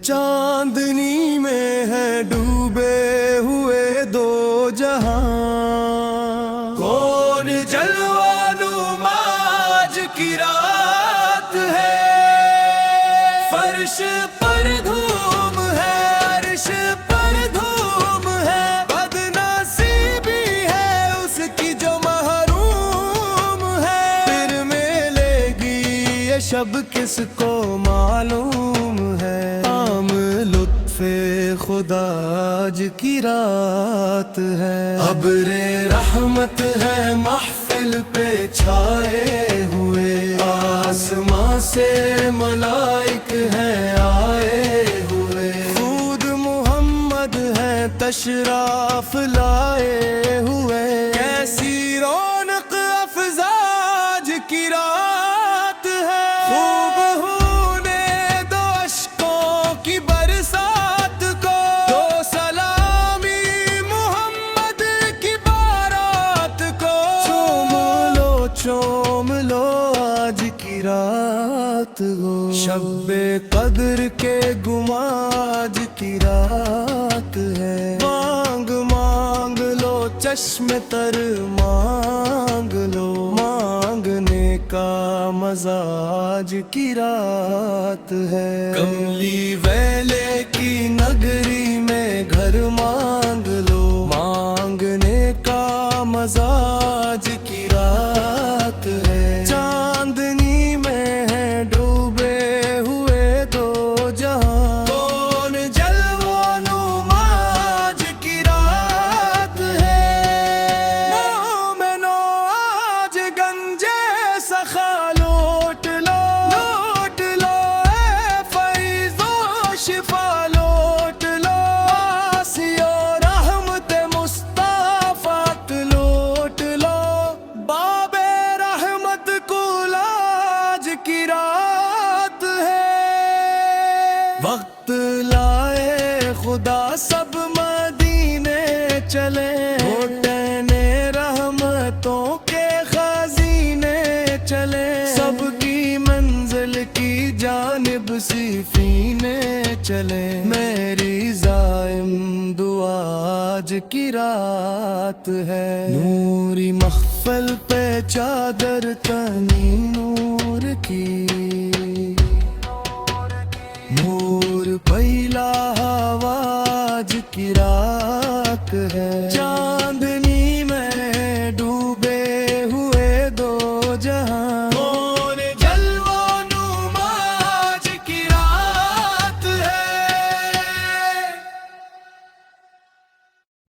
چاندنی میں ہے ڈوبے ہوئے دو جہاں، کون جلوہ نما آج کی رات ہے، فرش پر دھوم ہے عرش پر دھوم ہے، بد نصیبی ہے اس کی جو محروم ہے، پھر ملے گی یہ شب کس کو معلوم ہے، لطف خدا آج کی رات ہے، ابر رحمت ہے محفل پہ چھائے ہوئے، آسماں سے ملائک ہیں آئے ہوئے، خود محمد ہے تشریف لائے ہوئے، کیسی رونق افزا آج کی رات ہے، خوب چوم لو آج کی رات ہو، شب قدر کے گما آج کی رات ہے، مانگ مانگ لو چشم تر مانگ لو، مانگنے کا مزہ آج کی رات ہے، کملی ویلے کی نگری میں گھر مانگ لو، مانگنے کا مزہ آج کی رات ہے، چاندنی میں ہے ڈوبے ہوئے دو جہاں، کون جلوہ نما آج کی رات ہے، مومنو آج گنجے سخا لوٹ لو اے فیض و شفا لوٹ لو، آسی و رحمت مصطفیٰ لوٹ لو، باب رحمت کل آج کی رات ہے، وقت لائے خدا سب مدینے چلے، ہوٹنے رحمتوں کے خزینے چلے، سب کی منزل کی جانب سیفینے چلے، میری زائم دعا آج کی رات ہے، نوری محفل پہ چادر تنی نور کی، نور پہلا ہوا آج کی رات ہے،